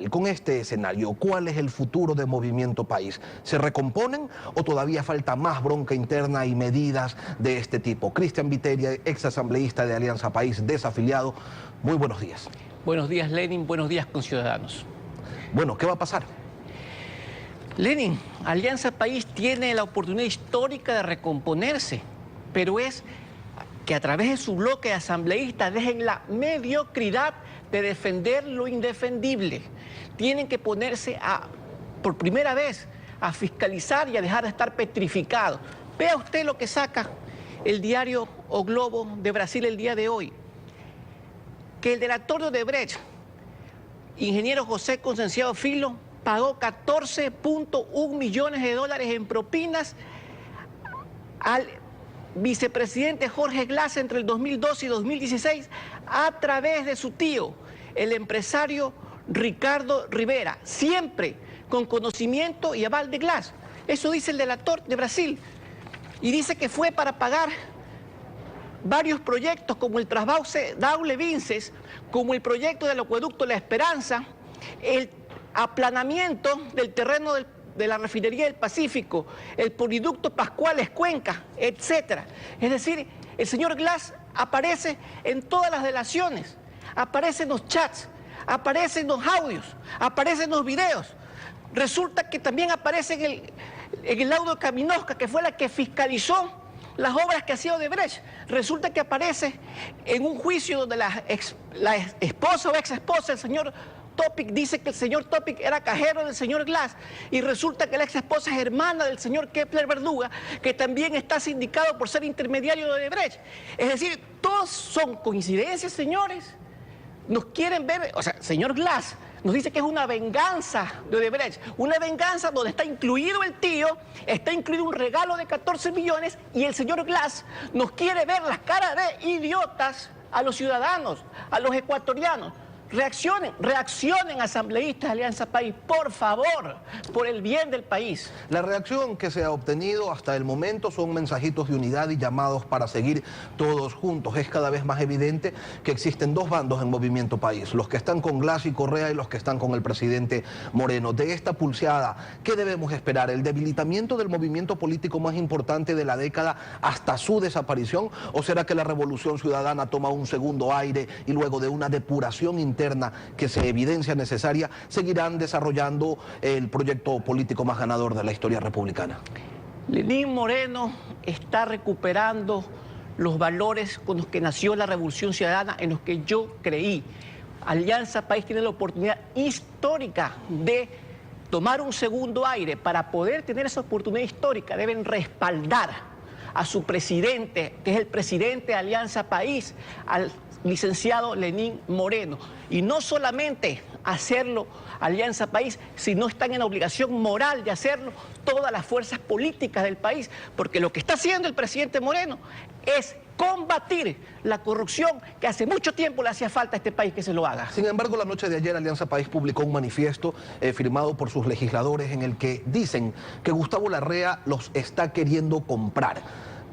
Con este escenario, ¿cuál es el futuro de Movimiento País? ¿Se recomponen o todavía falta más bronca interna y medidas de este tipo? Cristian Viteria, exasambleísta de Alianza País, desafiliado. Muy buenos días. Buenos días, Lenin. Buenos días, conciudadanos. Bueno, ¿qué va a pasar? Lenin, Alianza País tiene la oportunidad histórica de recomponerse, pero es que a través de su bloque de asambleístas dejen la mediocridad de defender lo indefendible. Tienen que ponerse por primera vez a fiscalizar y a dejar de estar petrificados. Vea usted lo que saca el diario O Globo de Brasil el día de hoy. Que el delator de Odebrecht, ingeniero José Concenciado Filo, pagó 14.1 millones de dólares en propinas al vicepresidente Jorge Glass entre el 2012 y 2016 a través de su tío, el empresario Ricardo Rivera, siempre con conocimiento y aval de Glass. Eso dice el delator de Brasil. Y dice que fue para pagar varios proyectos como el trasvase Daule-Vinces, como el proyecto del acueducto La Esperanza, el aplanamiento del terreno de la refinería del Pacífico, el poliducto Pascuales Cuenca, etc. Es decir, el señor Glass aparece en todas las delaciones, aparece en los chats, aparece en los audios, aparece en los videos. Resulta que también aparece en el laudo de Caminosca, que fue la que fiscalizó las obras que hacía Odebrecht. Resulta que aparece en un juicio donde la esposa o ex esposa del señor Topic dice que el señor Topic era cajero del señor Glass, y resulta que la ex esposa es hermana del señor Kepler Verduga, que también está sindicado por ser intermediario de Odebrecht. Es decir, todos son coincidencias, señores. Nos quieren ver, o sea, señor Glass nos dice que es una venganza de Odebrecht, una venganza donde está incluido el tío, está incluido un regalo de 14 millones, y el señor Glass nos quiere ver las caras de idiotas a los ciudadanos, a los ecuatorianos. Reaccionen asambleístas de Alianza País, por favor, por el bien del país. La reacción que se ha obtenido hasta el momento son mensajitos de unidad y llamados para seguir todos juntos. Es cada vez más evidente que existen dos bandos en Movimiento País, los que están con Glass y Correa y los que están con el presidente Moreno. De esta pulseada, ¿qué debemos esperar? ¿El debilitamiento del movimiento político más importante de la década hasta su desaparición? ¿O será que la revolución ciudadana toma un segundo aire y luego de una depuración interna que se evidencia necesaria, seguirán desarrollando el proyecto político más ganador de la historia republicana? Lenín Moreno está recuperando los valores con los que nació la Revolución Ciudadana, en los que yo creí. Alianza País tiene la oportunidad histórica de tomar un segundo aire. Para poder tener esa oportunidad histórica deben respaldar a su presidente, que es el presidente de Alianza País, al licenciado Lenín Moreno. Y no solamente hacerlo Alianza País, sino están en la obligación moral de hacerlo todas las fuerzas políticas del país, porque lo que está haciendo el presidente Moreno es combatir la corrupción que hace mucho tiempo le hacía falta a este país que se lo haga. Sin embargo, la noche de ayer Alianza País publicó un manifiesto firmado por sus legisladores en el que dicen que Gustavo Larrea los está queriendo comprar.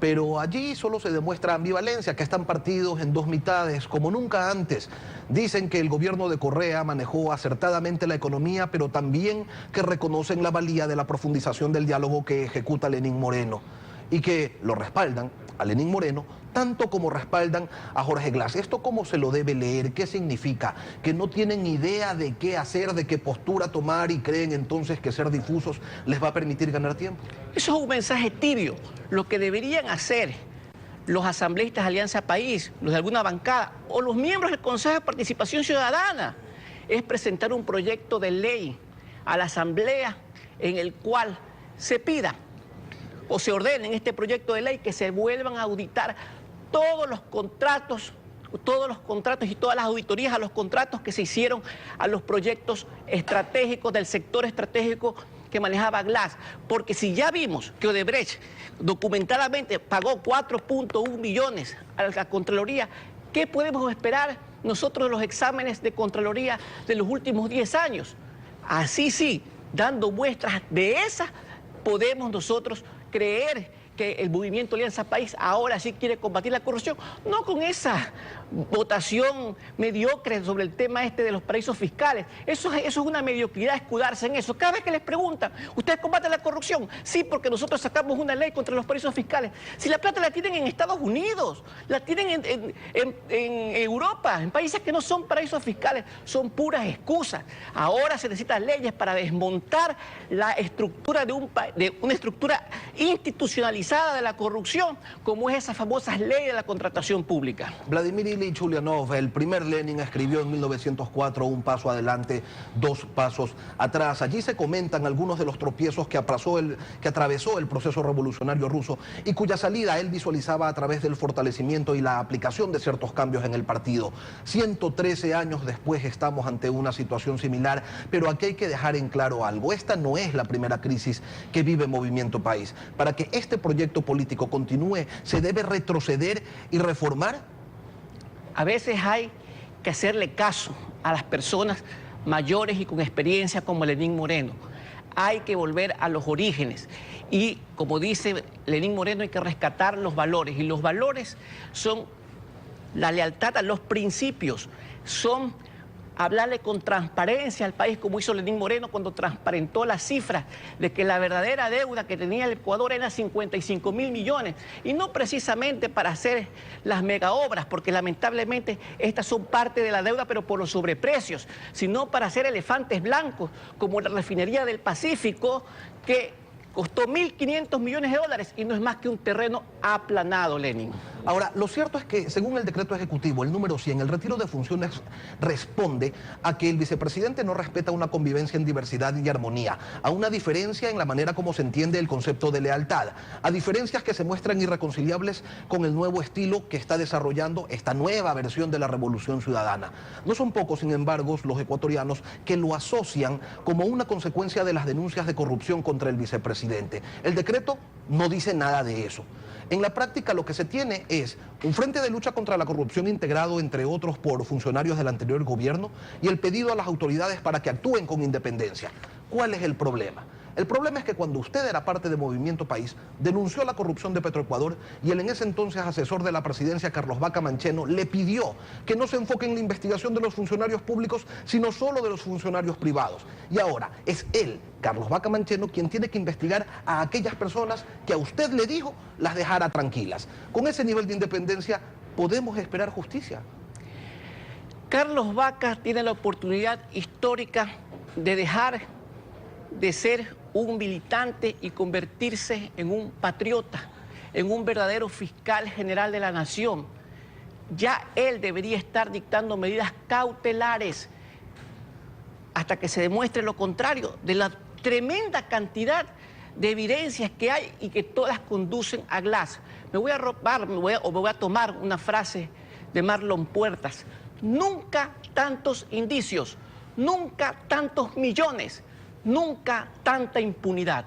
Pero allí solo se demuestra ambivalencia, que están partidos en dos mitades, como nunca antes. Dicen que el gobierno de Correa manejó acertadamente la economía, pero también que reconocen la valía de la profundización del diálogo que ejecuta Lenín Moreno, y que lo respaldan a Lenín Moreno tanto como respaldan a Jorge Glass. ¿Esto cómo se lo debe leer? ¿Qué significa? ¿Que no tienen idea de qué hacer, de qué postura tomar y creen entonces que ser difusos les va a permitir ganar tiempo? Eso es un mensaje tibio. Lo que deberían hacer los asambleístas de Alianza País, los de alguna bancada o los miembros del Consejo de Participación Ciudadana es presentar un proyecto de ley a la Asamblea en el cual se pida o se ordene en este proyecto de ley que se vuelvan a auditar todos los contratos y todas las auditorías a los contratos que se hicieron a los proyectos estratégicos del sector estratégico que manejaba Glass. Porque si ya vimos que Odebrecht documentadamente pagó 4.1 millones a la Contraloría, ¿qué podemos esperar nosotros de los exámenes de Contraloría de los últimos 10 años? Así sí, dando muestras de esas, podemos nosotros creer que el movimiento Alianza País ahora sí quiere combatir la corrupción, no con esa votación mediocre sobre el tema este de los paraísos fiscales. Eso es una mediocridad, escudarse en eso. Cada vez que les preguntan, ¿ustedes combaten la corrupción? Sí, porque nosotros sacamos una ley contra los paraísos fiscales. Si la plata la tienen en Estados Unidos, la tienen en Europa, en países que no son paraísos fiscales, son puras excusas. Ahora se necesitan leyes para desmontar la estructura de una estructura institucionalizada de la corrupción, como es esa famosa ley de la contratación pública. Vladimir Ilich Ulyanov, el primer Lenin, escribió en 1904 un paso adelante, dos pasos atrás. Allí se comentan algunos de los tropiezos que atravesó el proceso revolucionario ruso y cuya salida él visualizaba a través del fortalecimiento y la aplicación de ciertos cambios en el partido. 113 años después estamos ante una situación similar, pero aquí hay que dejar en claro algo. Esta no es la primera crisis que vive Movimiento País. Para que este proyecto político continúe, se debe retroceder y reformar. A veces hay que hacerle caso a las personas mayores y con experiencia como Lenín Moreno. Hay que volver a los orígenes y, como dice Lenín Moreno, hay que rescatar los valores. Y los valores son la lealtad a los principios, son hablarle con transparencia al país, como hizo Lenín Moreno cuando transparentó las cifras de que la verdadera deuda que tenía el Ecuador era 55.000 millones, y no precisamente para hacer las megaobras, porque lamentablemente estas son parte de la deuda, pero por los sobreprecios, sino para hacer elefantes blancos, como la refinería del Pacífico, que costó 1.500 millones de dólares y no es más que un terreno aplanado, Lenin. Ahora, lo cierto es que, según el decreto ejecutivo, el número 100, el retiro de funciones responde a que el vicepresidente no respeta una convivencia en diversidad y armonía, a una diferencia en la manera como se entiende el concepto de lealtad, a diferencias que se muestran irreconciliables con el nuevo estilo que está desarrollando esta nueva versión de la Revolución Ciudadana. No son pocos, sin embargo, los ecuatorianos que lo asocian como una consecuencia de las denuncias de corrupción contra el vicepresidente. El decreto no dice nada de eso. En la práctica lo que se tiene es un frente de lucha contra la corrupción integrado, entre otros, por funcionarios del anterior gobierno y el pedido a las autoridades para que actúen con independencia. ¿Cuál es el problema? El problema es que cuando usted era parte de Movimiento País, denunció la corrupción de Petroecuador y el en ese entonces asesor de la presidencia, Carlos Vaca Mancheno, le pidió que no se enfoque en la investigación de los funcionarios públicos, sino solo de los funcionarios privados. Y ahora es él, Carlos Vaca Mancheno, quien tiene que investigar a aquellas personas que a usted le dijo las dejara tranquilas. Con ese nivel de independencia, ¿podemos esperar justicia? Carlos Vaca tiene la oportunidad histórica de dejar de ser un militante y convertirse en un patriota, en un verdadero fiscal general de la nación. Ya él debería estar dictando medidas cautelares hasta que se demuestre lo contrario de la tremenda cantidad de evidencias que hay y que todas conducen a Glass. Me voy a tomar una frase de Marlon Puertas. Nunca tantos indicios, nunca tantos millones, nunca tanta impunidad.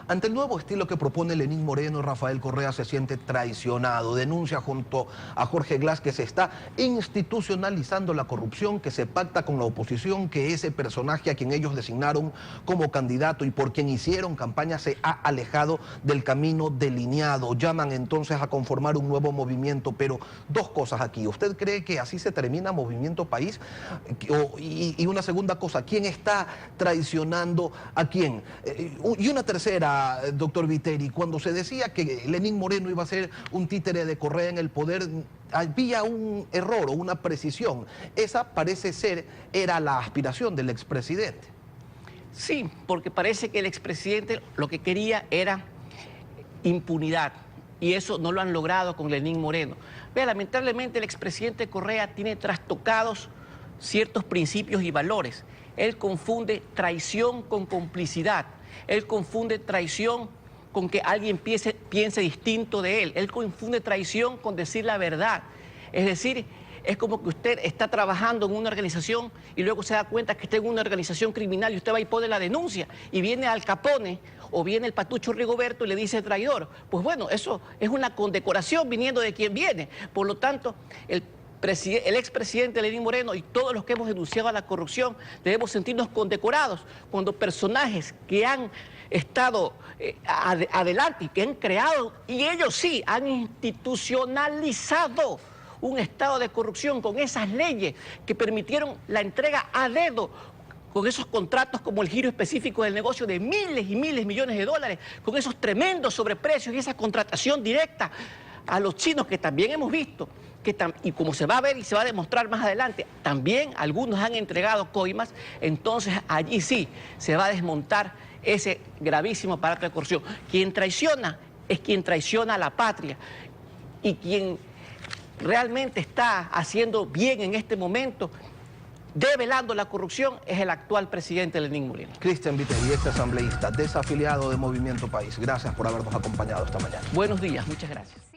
Ante el nuevo estilo que propone Lenín Moreno, Rafael Correa se siente traicionado. Denuncia junto a Jorge Glass que se está institucionalizando la corrupción, que se pacta con la oposición, que ese personaje a quien ellos designaron como candidato y por quien hicieron campaña se ha alejado del camino delineado. Llaman entonces a conformar un nuevo movimiento, pero dos cosas aquí. ¿Usted cree que así se termina Movimiento País? Y una segunda cosa, ¿quién está traicionando a quién? Y una tercera, doctor Viteri, cuando se decía que Lenín Moreno iba a ser un títere de Correa en el poder, había un error o una precisión. Esa parece ser, era la aspiración del expresidente. Sí, porque parece que el expresidente lo que quería era impunidad y eso no lo han logrado con Lenín Moreno. Vea, lamentablemente el expresidente Correa tiene trastocados ciertos principios y valores. Él confunde traición con complicidad. Él confunde traición con que alguien piense distinto de él. Él confunde traición con decir la verdad. Es decir, es como que usted está trabajando en una organización y luego se da cuenta que está en una organización criminal y usted va y pone la denuncia y viene Al Capone o viene el Patucho Rigoberto y le dice traidor. Pues bueno, eso es una condecoración viniendo de quien viene. Por lo tanto, el el expresidente Lenín Moreno y todos los que hemos denunciado a la corrupción debemos sentirnos condecorados cuando personajes que han estado adelante y que han creado, y ellos sí, han institucionalizado un estado de corrupción con esas leyes que permitieron la entrega a dedo, con esos contratos como el giro específico del negocio de miles y miles de millones de dólares, con esos tremendos sobreprecios y esa contratación directa a los chinos que también hemos visto, y como se va a ver y se va a demostrar más adelante, también algunos han entregado coimas. Entonces allí sí se va a desmontar ese gravísimo aparato de corrupción. Quien traiciona es quien traiciona a la patria, y quien realmente está haciendo bien en este momento, develando la corrupción, es el actual presidente Lenín Moreno. Cristian Vitegui, este asambleísta, desafiliado de Movimiento País. Gracias por habernos acompañado esta mañana. Buenos días, muchas gracias.